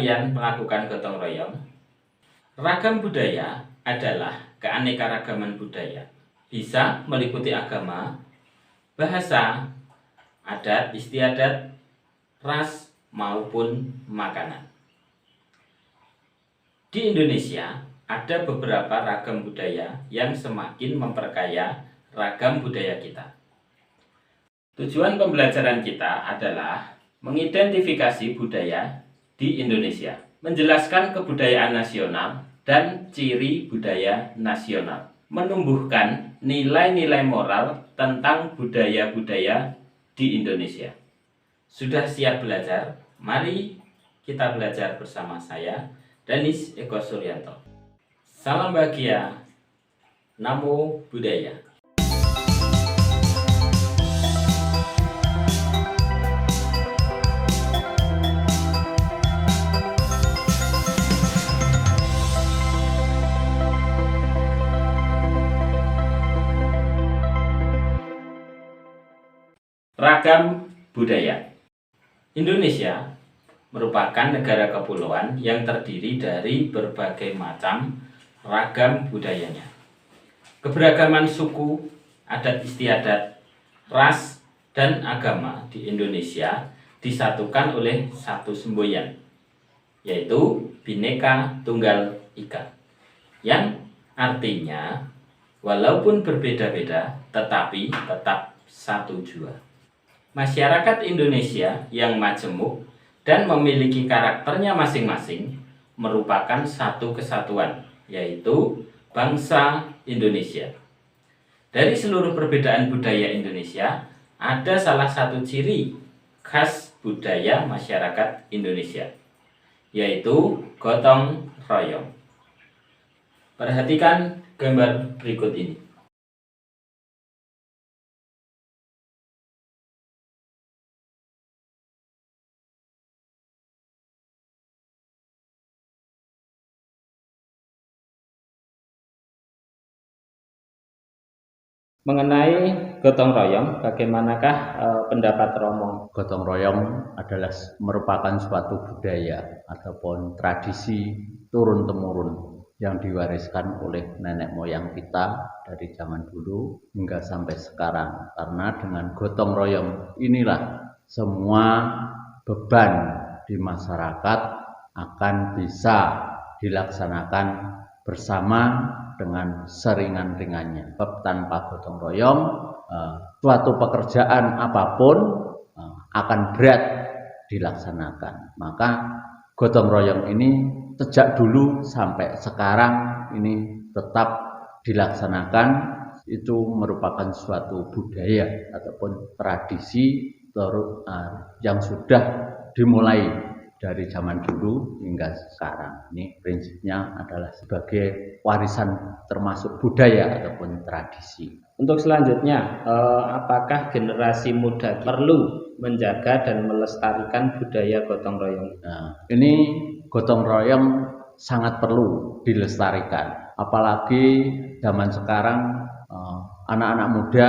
kalian melakukan gotong royong? Ragam budaya adalah keanekaragaman budaya. Bisa meliputi agama, bahasa, adat istiadat, ras, maupun makanan. Di Indonesia, ada beberapa ragam budaya yang semakin memperkaya ragam budaya kita. Tujuan pembelajaran kita adalah mengidentifikasi budaya di Indonesia, menjelaskan kebudayaan nasional dan ciri budaya nasional, menumbuhkan nilai-nilai moral tentang budaya-budaya di Indonesia. Sudah siap belajar? Mari kita belajar bersama saya, Danis Eko Suryanto. Salam bahagia, Namo Buddhaya. Ragam budaya. Indonesia merupakan negara kepulauan yang terdiri dari berbagai macam ragam budayanya. Keberagaman suku, adat istiadat, ras, dan agama di Indonesia disatukan oleh satu semboyan, yaitu Bhinneka Tunggal Ika, yang artinya walaupun berbeda-beda tetapi tetap satu jua. Masyarakat Indonesia yang majemuk dan memiliki karakternya masing-masing merupakan satu kesatuan, yaitu bangsa Indonesia. Dari seluruh perbedaan budaya Indonesia, ada salah satu ciri khas budaya masyarakat Indonesia, yaitu gotong royong. Perhatikan gambar berikut ini. Mengenai gotong royong, bagaimanakah pendapat Romo? Gotong royong adalah merupakan suatu budaya ataupun tradisi turun-temurun yang diwariskan oleh nenek moyang kita dari zaman dulu hingga sampai sekarang. Karena dengan gotong royong inilah semua beban di masyarakat akan bisa dilaksanakan bersama dengan seringan-ringannya. Tanpa gotong royong, suatu pekerjaan apapun akan berat dilaksanakan. Maka gotong royong ini sejak dulu sampai sekarang ini tetap dilaksanakan. Itu merupakan suatu budaya ataupun tradisi yang sudah dimulai dari zaman dulu hingga sekarang. Ini prinsipnya adalah sebagai warisan termasuk budaya ataupun tradisi. Untuk selanjutnya, apakah generasi muda perlu menjaga dan melestarikan budaya gotong royong? Nah, ini gotong royong sangat perlu dilestarikan. Apalagi zaman sekarang anak-anak muda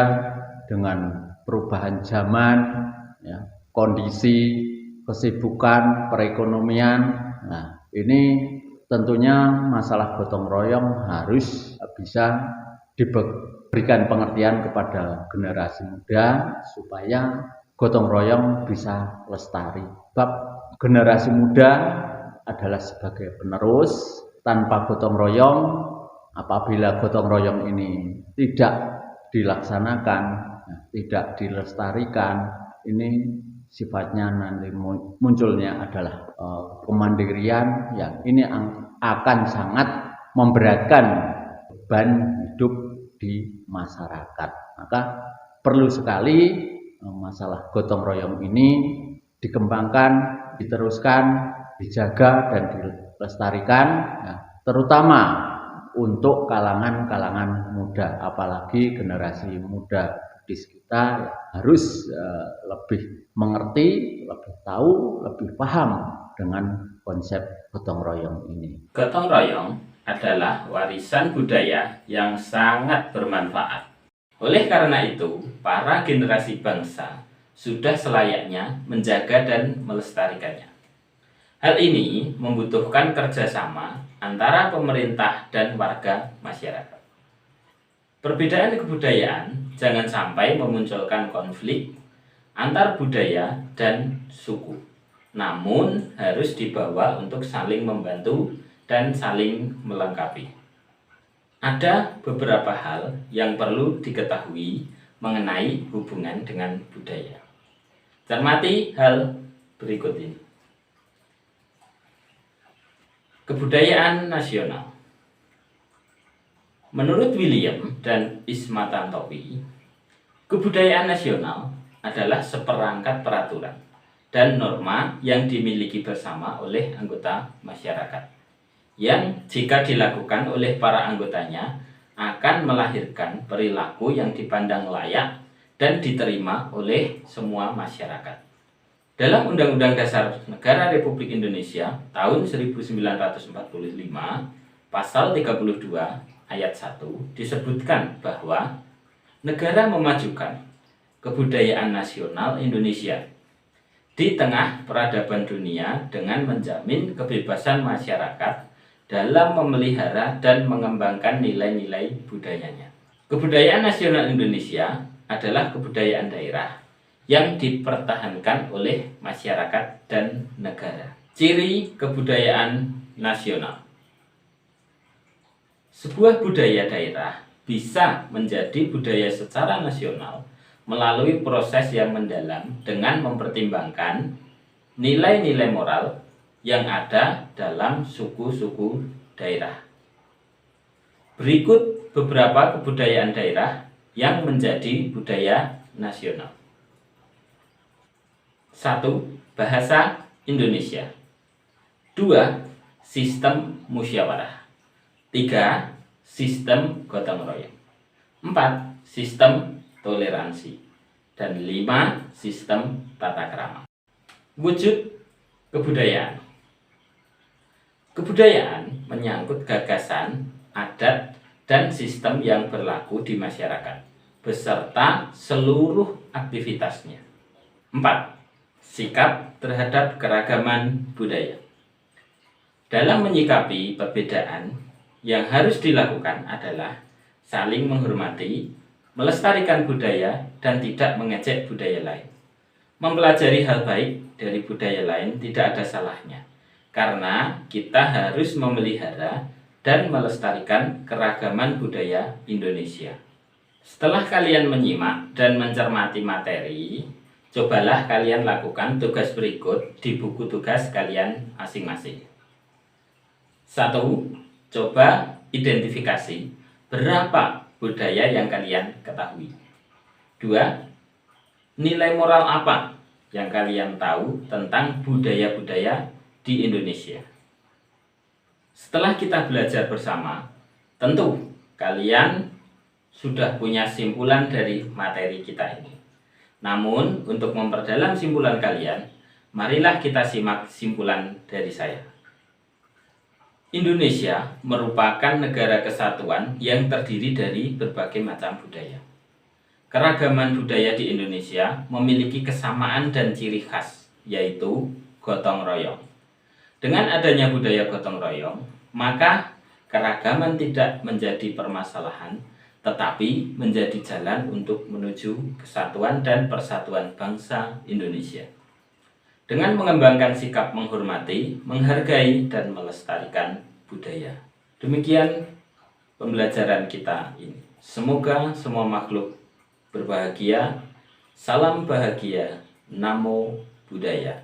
dengan perubahan zaman, ya, kondisi kesibukan perekonomian. Nah, ini tentunya masalah gotong royong harus bisa diberikan pengertian kepada generasi muda supaya gotong royong bisa lestari. Sebab generasi muda adalah sebagai penerus. Tanpa gotong royong, apabila gotong royong ini tidak dilaksanakan, tidak dilestarikan, ini sifatnya nanti munculnya adalah kemandirian yang ini akan sangat memberatkan beban hidup di masyarakat. Maka perlu sekali masalah gotong royong ini dikembangkan, diteruskan, dijaga dan dilestarikan, terutama untuk kalangan-kalangan muda, apalagi generasi muda di kita harus lebih mengerti, lebih tahu, lebih paham dengan konsep gotong royong ini. Gotong royong adalah warisan budaya yang sangat bermanfaat. Oleh karena itu, para generasi bangsa sudah selayaknya menjaga dan melestarikannya. Hal ini membutuhkan kerjasama antara pemerintah dan warga masyarakat. Perbedaan kebudayaan jangan sampai memunculkan konflik antar budaya dan suku, namun harus dibawa untuk saling membantu dan saling melengkapi. Ada beberapa hal yang perlu diketahui mengenai hubungan dengan budaya. Cermati hal berikut ini. Kebudayaan nasional. Menurut William dan Ismatantowi, kebudayaan nasional adalah seperangkat peraturan dan norma yang dimiliki bersama oleh anggota masyarakat, yang jika dilakukan oleh para anggotanya akan melahirkan perilaku yang dipandang layak dan diterima oleh semua masyarakat. Dalam Undang-Undang Dasar Negara Republik Indonesia tahun 1945, pasal 32 ayat 1 disebutkan bahwa negara memajukan kebudayaan nasional Indonesia di tengah peradaban dunia dengan menjamin kebebasan masyarakat dalam memelihara dan mengembangkan nilai-nilai budayanya. Kebudayaan nasional Indonesia adalah kebudayaan daerah yang dipertahankan oleh masyarakat dan negara. Ciri kebudayaan nasional. Sebuah budaya daerah bisa menjadi budaya secara nasional melalui proses yang mendalam dengan mempertimbangkan nilai-nilai moral yang ada dalam suku-suku daerah. Berikut beberapa kebudayaan daerah yang menjadi budaya nasional. 1. Bahasa Indonesia. 2. Sistem musyawarah. 3. Sistem gotong royong. 4. Sistem toleransi. Dan 5. Sistem tata krama. Wujud kebudayaan. Kebudayaan menyangkut gagasan, adat, dan sistem yang berlaku di masyarakat, beserta seluruh aktivitasnya. 4. Sikap terhadap keragaman budaya. Dalam menyikapi perbedaan, yang harus dilakukan adalah saling menghormati, melestarikan budaya, dan tidak mengejek budaya lain. Mempelajari hal baik dari budaya lain tidak ada salahnya, karena kita harus memelihara dan melestarikan keragaman budaya Indonesia. Setelah kalian menyimak dan mencermati materi, cobalah kalian lakukan tugas berikut di buku tugas kalian masing-masing. 1. Coba identifikasi berapa budaya yang kalian ketahui. 2. Nilai moral apa yang kalian tahu tentang budaya-budaya di Indonesia. Setelah kita belajar bersama, tentu kalian sudah punya simpulan dari materi kita ini. Namun, untuk memperdalam simpulan kalian, marilah kita simak simpulan dari saya. Indonesia merupakan negara kesatuan yang terdiri dari berbagai macam budaya. Keragaman budaya di Indonesia memiliki kesamaan dan ciri khas, yaitu gotong royong. Dengan adanya budaya gotong royong, maka keragaman tidak menjadi permasalahan, tetapi menjadi jalan untuk menuju kesatuan dan persatuan bangsa Indonesia. Dengan mengembangkan sikap menghormati, menghargai, dan melestarikan budaya. Demikian pembelajaran kita ini. Semoga semua makhluk berbahagia. Salam bahagia. Namo Buddhaya.